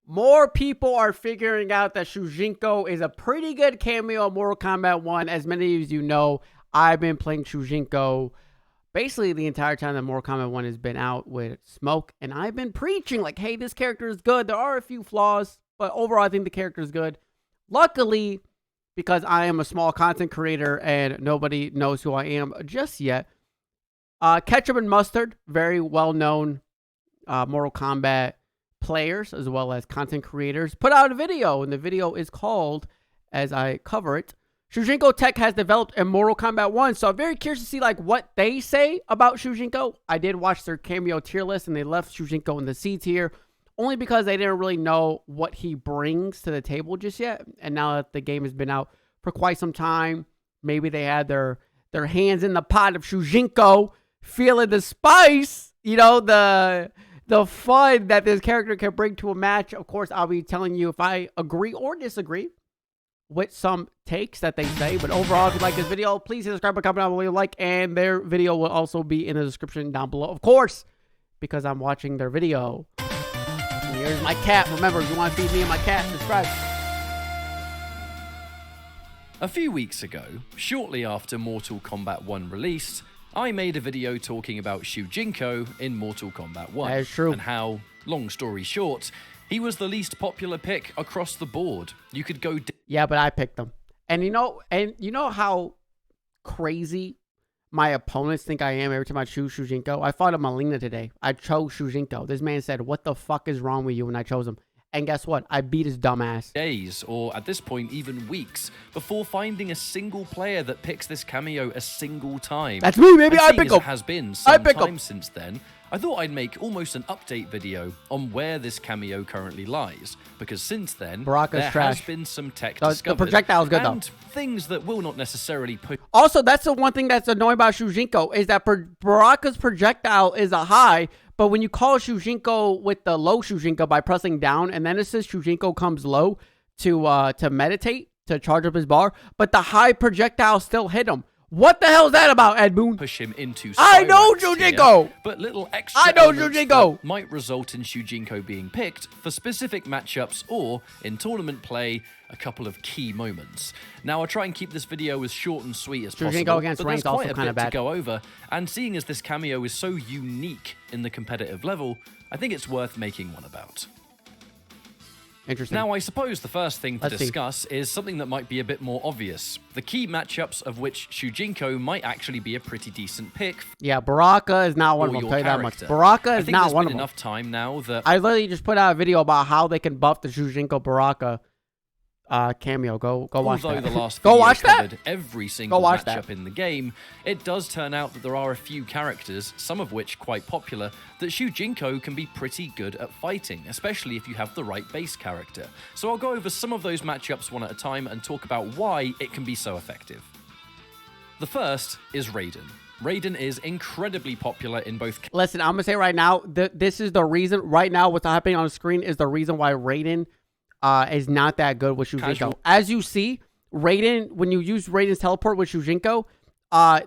More people are figuring out that Shujinko is a pretty good cameo in Mortal Kombat 1. As many of you know, I've been playing Shujinko basically the entire time that Mortal Kombat 1 has been out with Smoke. And I've been preaching like, hey, this character is good. There are a few flaws, but overall I think the character is good. Luckily, because I am a small content creator and nobody knows who I am just yet, Ketchup and Mustard, very well-known Mortal Kombat players as well as content creators, put out a video, and the video is called, as I cover it, Shujinko Tech has developed in Mortal Kombat 1. So I'm very curious to see like what they say about Shujinko. I did watch their cameo tier list, and they left Shujinko in the C tier only because they didn't really know what he brings to the table just yet. And now that the game has been out for quite some time, maybe they had their hands in the pot of Shujinko, feeling the spice, you know, the fun that this character can bring to a match. Of course, I'll be telling you if I agree or disagree with some takes that they say. But overall, if you like this video, please hit subscribe, comment down below, leave a like, and their video will also be in the description down below. Of course, because I'm watching their video. And here's my cat. Remember, if you want to feed me and my cat, subscribe. A few weeks ago, shortly after Mortal Kombat 1 released, I made a video talking about Shujinko in Mortal Kombat 1. That is true. And how, long story short, he was the least popular pick across the board. You could go... Yeah, but I picked him. And you know how crazy my opponents think I am every time I choose Shujinko? I fought a Melina today. I chose Shujinko. This man said, what the fuck is wrong with you? And I chose him. And guess what? I beat his dumb ass. Days, or at this point even weeks, before finding a single player that picks this cameo a single time. That's me, baby. I pick him. It has been some time since then. I thought I'd make almost an update video on where this cameo currently lies, because since then, there has been some tech discovered. The projectile's good, and though. Things that will not necessarily put... Also, that's the one thing that's annoying about Shujinko, is that Baraka's projectile is a high, but when you call Shujinko with the low Shujinko by pressing down, and then it says Shujinko comes low to meditate, to charge up his bar, but the high projectile still hit him. What the hell is that about, Ed Boon? Push him into I know Shujinko! But little extra I know Shujinko! Might result in Shujinko being picked for specific matchups or, in tournament play, a couple of key moments. Now, I'll try and keep this video as short and sweet as possible, against but there's ranked quite also a bit bad to go over, and seeing as this cameo is so unique in the competitive level, I think it's worth making one about. Interesting. Now, I suppose the first thing to discuss is something that might be a bit more obvious. The key matchups of which Shujinko might actually be a pretty decent pick. Yeah, Baraka is not one of them, I'll tell you that much. Baraka is not one of them. Enough time now that... I literally just put out a video about how they can buff the Shujinko Baraka cameo. Go watch that. Although the last go watch covered that. Every single matchup in the game, it does turn out that there are a few characters, some of which quite popular, that Shujinko can be pretty good at fighting, especially if you have the right base character. So I'll go over some of those matchups one at a time and talk about why it can be so effective. The first is Raiden. Raiden is incredibly popular in both... Listen, I'm going to say right now, this is the reason, right now what's happening on the screen is the reason why Raiden is not that good with Shujinko. As you see, Raiden, when you use Raiden's teleport with Shujinko,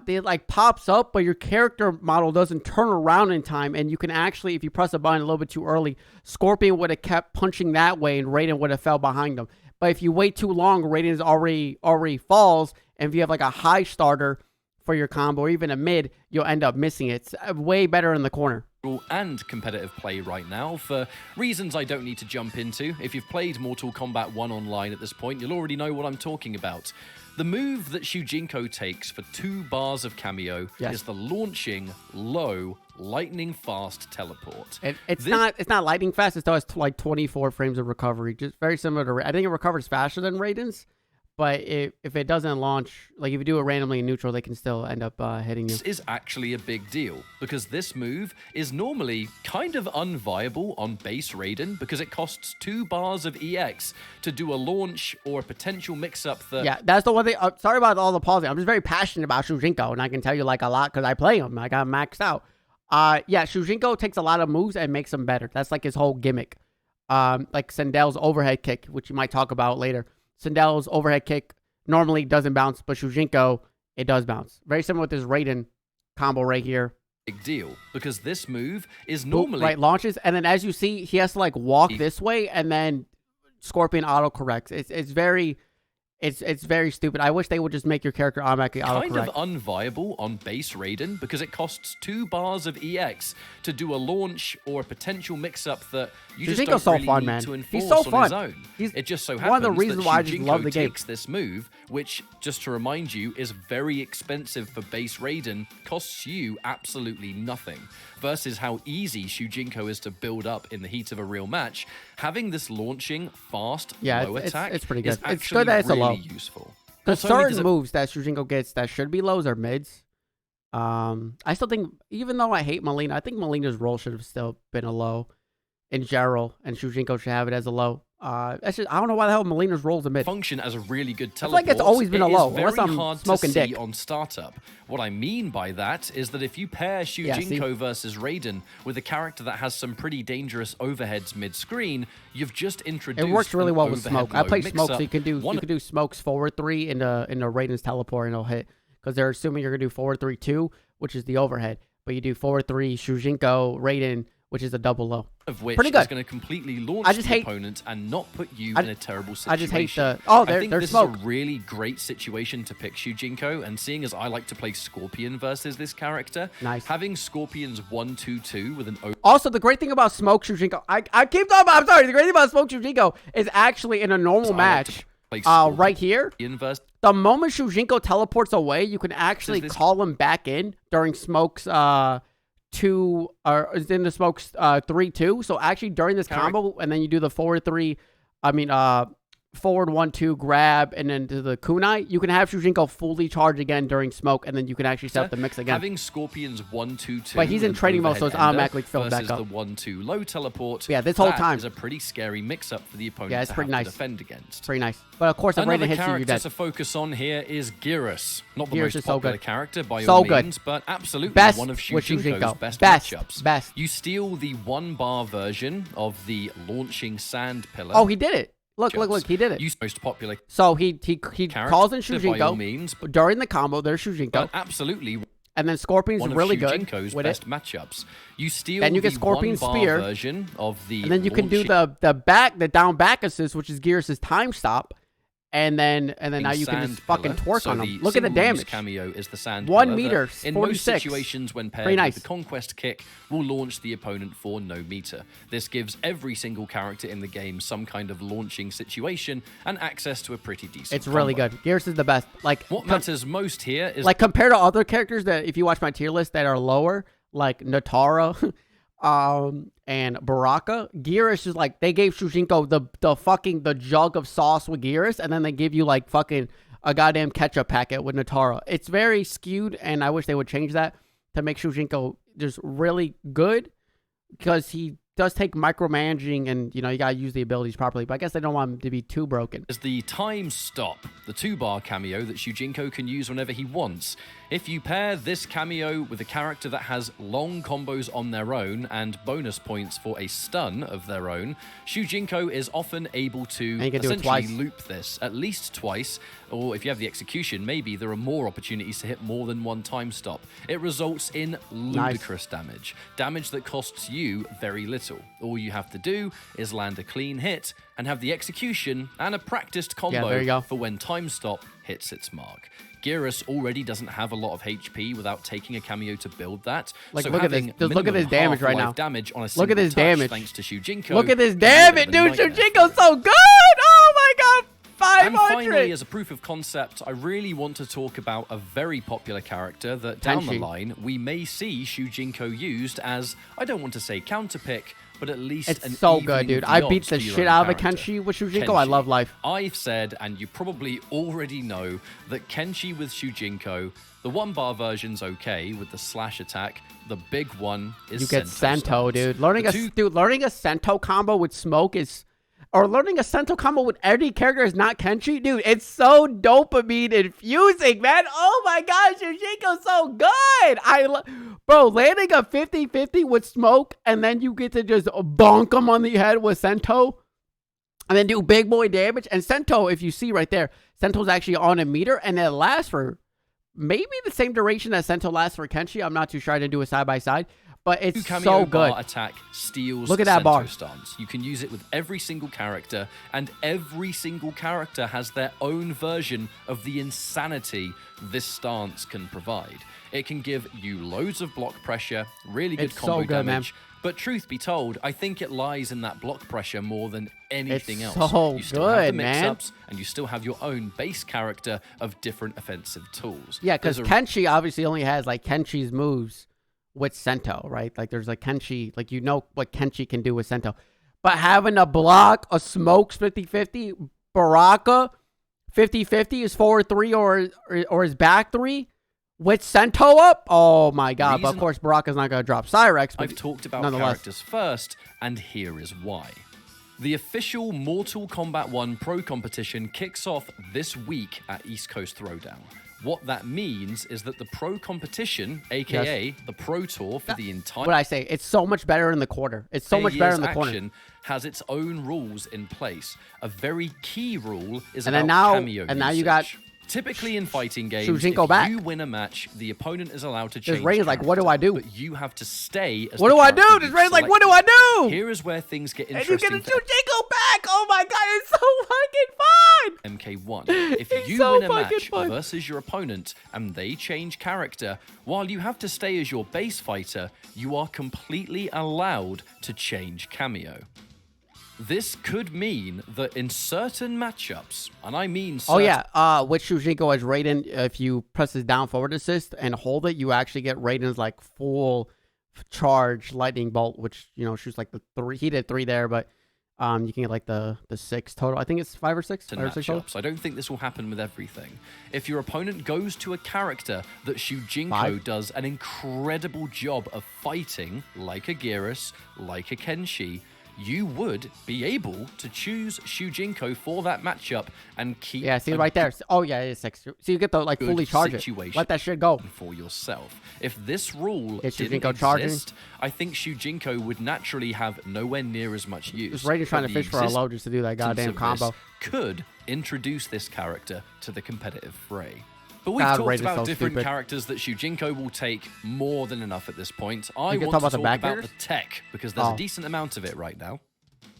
it like pops up, but your character model doesn't turn around in time, and you can actually, if you press a button a little bit too early, Scorpion would have kept punching that way, and Raiden would have fell behind him. But if you wait too long, Raiden already falls, and if you have like a high starter for your combo, or even a mid, you'll end up missing it. It's way better in the corner. And competitive play right now for reasons I don't need to jump into. If you've played Mortal Kombat 1 online at this point, you'll already know what I'm talking about. The move that Shujinko takes for 2 bars of cameo is the launching low lightning fast teleport. It's not lightning fast. It still has like 24 frames of recovery, just very similar to... I think it recovers faster than Raiden's. But if it doesn't launch, like if you do it randomly in neutral, they can still end up hitting you. This is actually a big deal, because this move is normally kind of unviable on base Raiden, because it costs 2 bars of EX to do a launch or a potential mix-up that... Yeah, that's the one thing. Sorry about all the pausing. I'm just very passionate about Shujinko, and I can tell you like a lot because I play him. I got him maxed out. Yeah, Shujinko takes a lot of moves and makes them better. That's like his whole gimmick. Like Sindel's overhead kick, which you might talk about later. Sindel's overhead kick normally doesn't bounce, but Shujinko, it does bounce. Very similar with this Raiden combo right here. big deal because this move is Boop, normally right, launches, and then as you see, he has to like walk this way, and then Scorpion auto corrects. It's very stupid. I wish they would just make your character automatically autocorrect. kind of unviable on base Raiden because it costs 2 bars of EX to do a launch or a potential mix-up that you just don't so really fun, need man. to enforce He's so on fun. his own. It just so happens one of the reasons that why I just Shujinko love the game. takes this move, which, just to remind you, is very expensive for base Raiden, costs you absolutely nothing, versus how easy Shujinko is to build up in the heat of a real match. Having this launching fast low attack it's pretty good. is It's actually good that it's a low. really useful. Because certain moves that Shujinko gets that should be lows are mids. I still think, even though I hate Melina, I think Melina's role should have still been a low in general, and Shujinko should have it as a low. That's just, I don't know why the hell Melina's role's a mid. Function as a really good teleport. I feel like it's always been a low, It is unless I'm very hard smoking to see dick. on startup. What I mean by that is that if you pair Shujinko versus Raiden with a character that has some pretty dangerous overheads mid-screen, you've just introduced It works really well with overhead smoke. I play low smoke, so mix-up. you can do smokes forward 3 into Raiden's teleport, and it'll hit, because they're assuming you're gonna do forward 3-2, which is the overhead, but you do forward 3 Shujinko Raiden, which is a double low. Of which pretty good. is going to completely launch the opponent and not put you in a terrible situation. I just hate the... I think there's this smoke. is a really great situation to pick Shujinko, and seeing as I like to play Scorpion versus this character, having Scorpion's 1-2-2 with an... Also, the great thing about Smoke Shujinko... I keep talking about... I'm sorry. The great thing about Smoke Shujinko is actually in a normal match, right here, the moment Shujinko teleports away, you can actually call him back in during Smoke's... is in the Smoke's 3-2. So actually during this combo, and then you do the forward 3, forward 1-2 grab, and then to the kunai, you can have Shujinko fully charge again during Smoke, and then you can actually set up the mix again. Having Scorpion's 1-2-2, but he's in training mode, so it's automatically filled back up. The 1-2 low teleport. Yeah, this whole time is a pretty scary mix-up for the opponent. Yeah, it's pretty nice. To defend against. Pretty nice. But of course, if Raiden hits you, you're dead. To focus on here is Geras. Not the most so popular good. character by so all good. means, but absolutely best one of Shujinko's best matchups. You steal the 1-bar version of the launching sand pillar. Oh, he did it. Look, he did it. Most popular. So he calls in Shujinko during the combo. There's Shujinko. But absolutely. And then Scorpion's really good with best it. Matchups. You steal then you get Scorpion's spear version of the and then you can do the down back assist, which is Geras' time stop. And then now you can just fucking twerk on him. Look at the damage. Cameo is the sand 1 meter, in 46. most situations, when paired with the conquest kick, will launch the opponent for no meter. This gives every single character in the game some kind of launching situation and access to a pretty decent. It's really good. Geras is the best. Like what matters most here is like compared to other characters that, if you watch my tier list, that are lower, like Natara. And Baraka, Geras is like, they gave Shujinko the jug of sauce with Geras, and then they give you like fucking a goddamn ketchup packet with Natara. It's very skewed, and I wish they would change that to make Shujinko just really good, because he does take micromanaging, and you gotta use the abilities properly, but I guess they don't want him to be too broken. Is the time stop, the 2-bar cameo that Shujinko can use whenever he wants. If you pair this cameo with a character that has long combos on their own and bonus points for a stun of their own, Shujinko is often able to essentially loop this at least twice, or if you have the execution, maybe there are more opportunities to hit more than one time stop. It results in ludicrous damage that costs you very little. All you have to do is land a clean hit and have the execution and a practiced combo for when time stop hits its mark. Geras already doesn't have a lot of HP without taking a cameo to build that. Like, so look at this. Just look at his damage right now. Damage on a look at his damage. Thanks to Shujinko. Look at this damage, dude. Shujinko's so good. Oh my god. 500. And finally, as a proof of concept, I really want to talk about a very popular character that down the line we may see Shujinko used as, I don't want to say counterpick, but at least it's so good, dude. I beat the shit out of a Kenshi with Shujinko. I love life. I've said, and you probably already know, that Kenshi with Shujinko, the 1-bar version's okay with the slash attack. The big one is you get Sento, dude. Learning a Sento combo with Smoke is, or learning a Sento combo with any character is not Kenshi, dude. It's so dopamine infusing, man. Oh my gosh, Shujinko's so good. Bro, landing a 50-50 with Smoke, and then you get to just bonk him on the head with Sento, and then do big boy damage. And Sento, if you see right there, Sento's actually on a meter, and it lasts for maybe the same duration that Sento lasts for Kenshi. I'm not too sure. I didn't do a side-by-side. But it's so good. Bar attack steals Look at that Sento bar stance. You can use it with every single character, and every single character has their own version of the insanity this stance can provide. It can give you loads of block pressure, really good combo damage. But truth be told, I think it lies in that block pressure more than anything else. So you still have the good, mix-ups, and you still have your own base character of different offensive tools. Yeah, because Kenshi obviously only has like Kenshi's moves with Sento, right? Like there's like Kenshi, like you know what Kenshi can do with Sento. But having a block, a smokes 50-50, Baraka 50-50, his forward 3 or his back 3 with Sento up, oh my god. But of course Baraka's not going to drop Cyrex. But I've talked about characters first, and here is why. The official Mortal Kombat 1 Pro competition kicks off this week at East Coast Throwdown. What that means is that the pro competition, aka the Pro Tour for the entire... What I say, it's so much better in the quarter. It's so much better in the corner. Has its own rules in place. A very key rule is and about cameo And now you got... Typically in fighting games, Shujinko if back. you win a match, the opponent is allowed to change Ray's like, what do I do? But you have to stay as what do I do? This Ray's like, what do I do? Here is where things get interesting. And you get a Shujinko back! Oh my god, it's so fucking fun! MK1. If you win a match versus your opponent and they change character, while you have to stay as your base fighter, you are completely allowed to change cameo. This could mean that in certain matchups, and I mean certain... Oh yeah, with Shujinko as Raiden, if you press his down forward assist and hold it, you actually get Raiden's like full charge lightning bolt, which, you know, shoots like the 3. He did 3 there, but you can get like the 6 total. I think it's 5 or 6. 5 or 6 total. I don't think this will happen with everything. If your opponent goes to a character that Shujinko does an incredible job of fighting, like a Geras, like a Kenshi, you would be able to choose Shujinko for that matchup and keep... Yeah, see right there. Oh, yeah, it's 6. So you get the, like, fully charge it. Let that shit go. For yourself. If this rule didn't exist, I think Shujinko would naturally have nowhere near as much use. Just Raider trying to fish for a low just to do that goddamn combo. Could introduce this character to the competitive fray. But we've talked about different characters that Shujinko will take more than enough at this point. I want to talk about the tech, because there's a decent amount of it right now.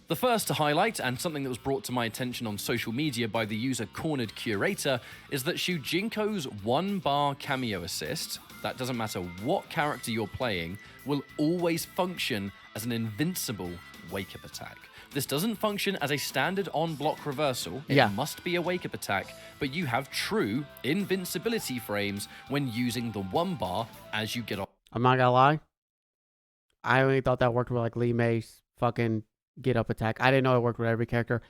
The first to highlight, and something that was brought to my attention on social media by the user Cornered Curator, is that Shujinko's 1-bar cameo assist, that doesn't matter what character you're playing, will always function as an invincible wake-up attack. This doesn't function as a standard on-block reversal. It must be a wake-up attack, but you have true invincibility frames when using the 1-bar as you get off. I'm not gonna lie. I only thought that worked with like Lee May's fucking get-up attack. I didn't know it worked with every character.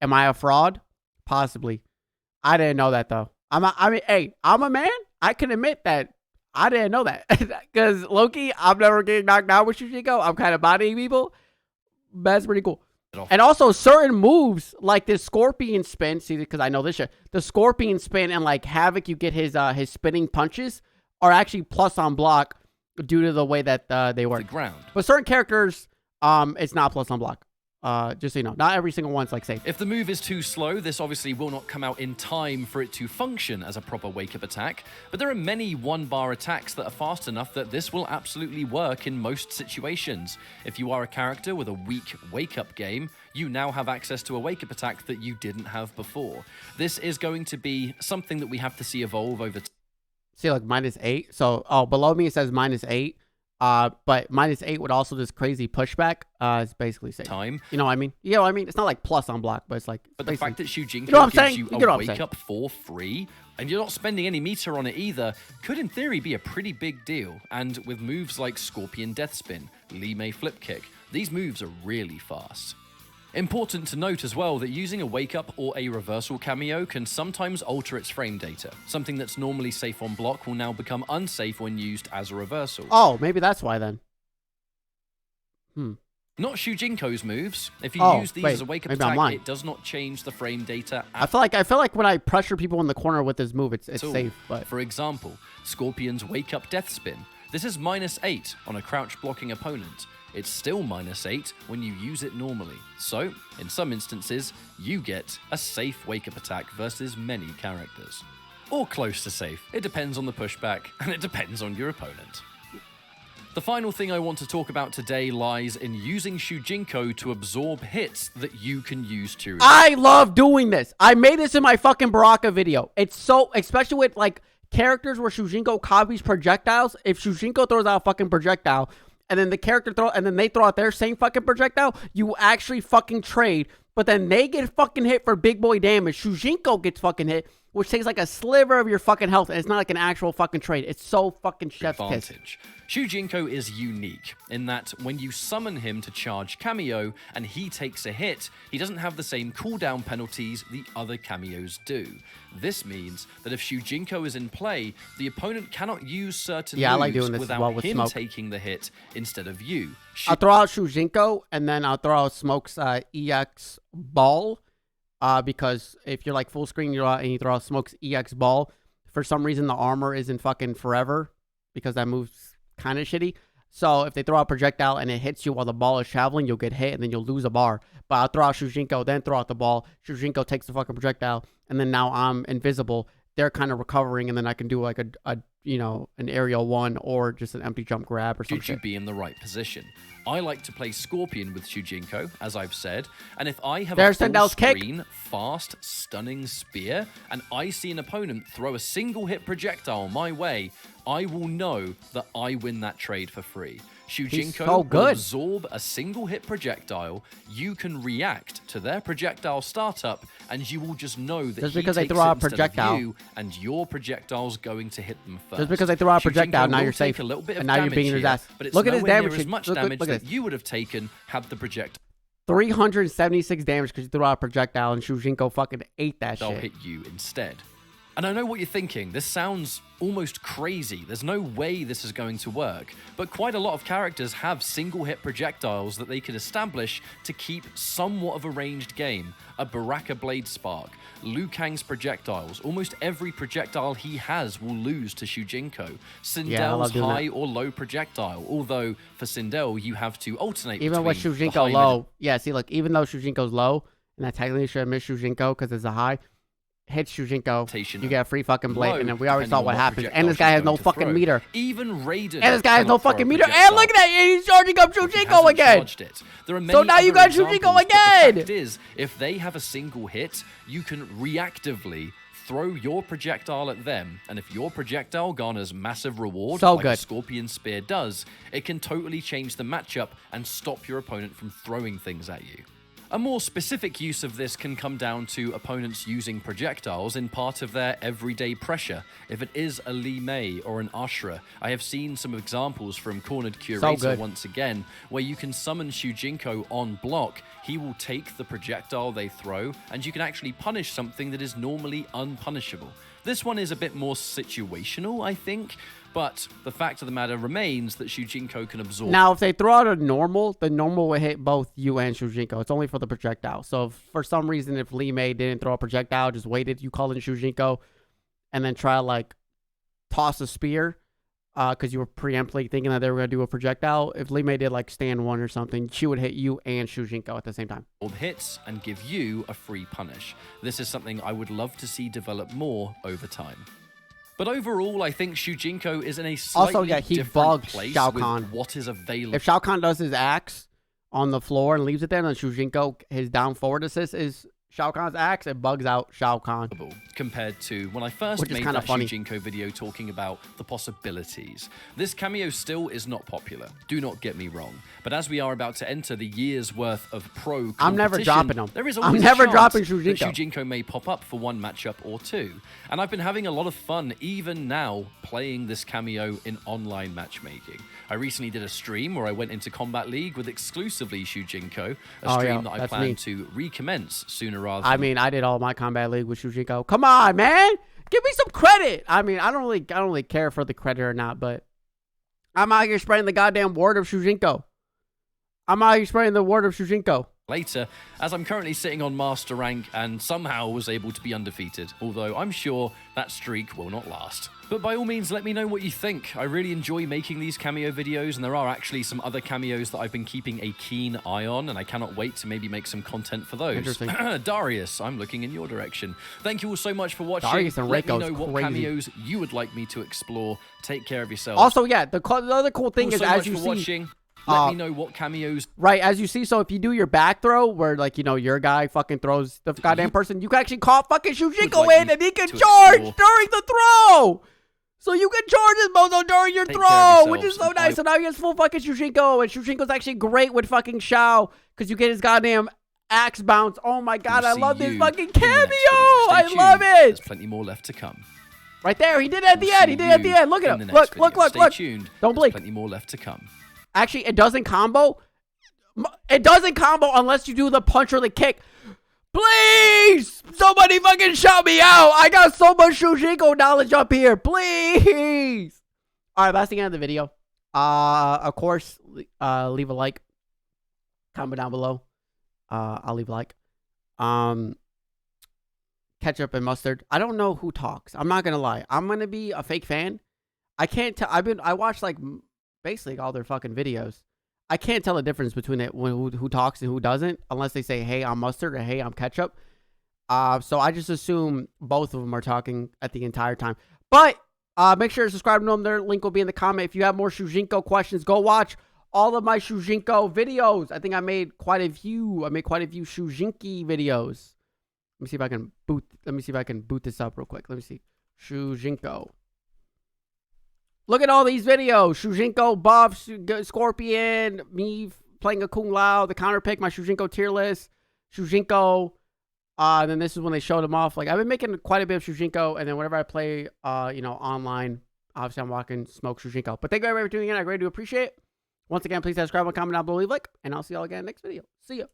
Am I a fraud? Possibly. I didn't know that though. I mean, hey, I'm a man. I can admit that I didn't know that. Because Loki, I'm never getting knocked out with Shujinko. I'm kind of bodying people. That's pretty cool. And also certain moves like this scorpion spin, see, because I know this shit, the scorpion spin and like Havoc, you get his spinning punches are actually plus on block due to the way that they work. The ground. But certain characters, it's not plus on block. Just so you know, not every single one's like safe. If the move is too slow, this obviously will not come out in time for it to function as a proper wake-up attack, but there are many 1-bar attacks that are fast enough that this will absolutely work in most situations. If you are a character with a weak wake-up game, you now have access to a wake-up attack that you didn't have before. This is going to be something that we have to see evolve over time. See, like -8. So, below me it says -8. But -8 with also this crazy pushback, is basically safe. You know what I mean? You know what I mean? It's not like plus on block, but it's like... But the fact that Shujinko gives you a wake-up for free, and you're not spending any meter on it either, could in theory be a pretty big deal. And with moves like Scorpion Death Spin, Lee May Flip Kick, these moves are really fast. Important to note as well that using a wake-up or a reversal cameo can sometimes alter its frame data. Something that's normally safe on block will now become unsafe when used as a reversal. Oh, maybe that's why then. Not Shujinko's moves. If you use these as a wake-up attack, it does not change the frame data. I feel like when I pressure people in the corner with this move, it's safe. But for example, Scorpion's wake-up death spin. This is -8 on a crouch blocking opponent. It's still -8 when you use it normally. So, in some instances, you get a safe wake-up attack versus many characters. or close to safe. It depends on the pushback, and it depends on your opponent. The final thing I want to talk about today lies in using Shujinko to absorb hits that you can use to... I love doing this. I made this in my fucking Baraka video. It's so, especially with like characters where Shujinko copies projectiles. If Shujinko throws out a fucking projectile and then the character they throw out their same fucking projectile, you actually fucking trade. But then they get fucking hit for big boy damage. Shujinko gets fucking hit, which takes like a sliver of your fucking health, and it's not like an actual fucking trade. It's so fucking chef's kiss. Shujinko is unique in that when you summon him to charge Cameo and he takes a hit, he doesn't have the same cooldown penalties the other cameos do. This means that if Shujinko is in play, the opponent cannot use certain moves without him taking the hit instead of you. I'll throw out Shujinko, and then I'll throw out Smoke's EX ball, because if you're like full screen and you throw out Smoke's EX ball, for some reason the armor isn't fucking forever, because that move's kind of shitty. So if they throw out projectile and it hits you while the ball is traveling, you'll get hit and then you'll lose a bar. But I'll throw out Shujinko, then throw out the ball. Shujinko takes the fucking projectile, and then now I'm invisible. They're kind of recovering, and then I can do like an aerial one or just an empty jump grab or something. Should you be in the right position? I like to play Scorpion with Shujinko, as I've said, and if I have a full screen, fast, stunning spear, and I see an opponent throw a single hit projectile my way, I will know that I win that trade for free. Shujinko will absorb a single hit projectile, you can react to their projectile startup, and you will just know that just because they throw out a projectile, you, and your projectile's going to hit them first. Just because they throw out a projectile, now you're safe, and now you're being his ass. But it's look at his damage. As much damage that you would have taken had the projectile. 376 damage because you threw out a projectile, and Shujinko fucking ate that shit. I'll hit you instead. And I know what you're thinking. This sounds almost crazy. There's no way this is going to work. But quite a lot of characters have single-hit projectiles that they can establish to keep somewhat of a ranged game. A Baraka Blade Spark, Liu Kang's projectiles. Almost every projectile he has will lose to Shujinko. Sindel's high or low projectile. Although for Sindel, you have to alternate even with Shujinko low. Yeah, see, look, even though Shujinko's low, and I technically should have missed Shujinko because it's a high, hits Shujinko, you get a free fucking blade, and then we already saw what happens. And this guy has no fucking meter. Even Raiden. And this guy has no fucking meter. And look at that, he's charging up Shujinko again. So now you got Shujinko again. The fact is, if they have a single hit, you can reactively throw your projectile at them, and if your projectile garners massive reward, like a Scorpion Spear does, it can totally change the matchup and stop your opponent from throwing things at you. A more specific use of this can come down to opponents using projectiles in part of their everyday pressure. If it is a Li Mei or an Ashura, I have seen some examples from Cornered Curator once again, where you can summon Shujinko on block, he will take the projectile they throw, and you can actually punish something that is normally unpunishable. This one is a bit more situational, I think, but the fact of the matter remains that Shujinko can absorb. Now, if they throw out a normal, the normal will hit both you and Shujinko. It's only for the projectile. So, if for some reason, if Li Mei didn't throw a projectile, just waited, you call in Shujinko, and then try to, like, toss a spear, because you were preemptively thinking that they were going to do a projectile. If Li Mei did, like, stand one or something, she would hit you and Shujinko at the same time. Hits and give you a free punish. This is something I would love to see develop more over time. But overall, I think Shujinko is in a slightly different place with what is available. If Shao Kahn does his axe on the floor and leaves it there, then Shujinko, his down forward assist is Shao Kahn's axe, it bugs out Shao Kahn. Compared to when I first made that Shujinko video talking about the possibilities. This cameo still is not popular, do not get me wrong. But as we are about to enter the year's worth of pro competition, I'm never dropping him. There is always a chance that Shujinko may pop up for one matchup or two. And I've been having a lot of fun even now playing this cameo in online matchmaking. I recently did a stream where I went into Combat League with exclusively Shujinko, a stream that I plan to recommence sooner rather than... I mean, I did all my Combat League with Shujinko. Come on, man! Give me some credit! I mean, I don't really care for the credit or not, but I'm out here spreading the goddamn word of Shujinko. I'm out here spreading the word of Shujinko. Later, as I'm currently sitting on Master Rank and somehow was able to be undefeated, although I'm sure that streak will not last. But by all means, let me know what you think. I really enjoy making these cameo videos, and there are actually some other cameos that I've been keeping a keen eye on, and I cannot wait to maybe make some content for those. Interesting. Darius, I'm looking in your direction. Thank you all so much for watching. Darius and let me Reiko's know what crazy. cameos you would like me to explore. Take care of yourselves. Also, yeah, the other cool thing is, as you see, watching. Let me know what cameos. Right, as you see, so if you do your back throw, where, like, you know, your guy fucking throws the goddamn person, you can actually call fucking Shujinko in, and he can charge during the throw! So you can charge this bozo during your throw, which is so nice. So now he has full fucking Shujinko, and Shujinko's actually great with fucking Shao, because you get his goddamn axe bounce. Oh my god, I love this fucking cameo! I love it! There's plenty more left to come. Right there, he did it at the end, he did it at the end. Look at him, look. Stay tuned. Don't blink. Plenty more left to come. Actually, it doesn't combo. It doesn't combo unless you do the punch or the kick. Please! Somebody fucking shout me out. I got so much Shujinko knowledge up here. Please! Alright, that's the end of the video. Of course, leave a like. Comment down below. I'll leave a like. Ketchup and mustard. I don't know who talks. I'm not gonna lie. I'm gonna be a fake fan. I can't tell. I watched like basically all their fucking videos. I can't tell the difference between it who talks and who doesn't, unless they say, hey, I'm mustard, or hey, I'm ketchup. So I just assume both of them are talking at the entire time. But make sure to subscribe to them. Their link will be in the comment. If you have more Shujinko questions, go watch all of my Shujinko videos. I think I made quite a few. I made quite a few Shujinki videos. Let me see if I can boot. Let me see if I can boot this up real quick. Let me see. Shujinko. Look at all these videos. Shujinko, buff, Scorpion, me playing a Kung Lao, the counter pick, my Shujinko tier list, Shujinko. And then this is when they showed them off. Like, I've been making quite a bit of Shujinko, and then whenever I play, you know, online, obviously I'm walking smoke Shujinko. But thank you everybody for tuning in. I greatly do appreciate it. Once again, please subscribe, comment down below, leave a like, and I'll see y'all again next video. See ya.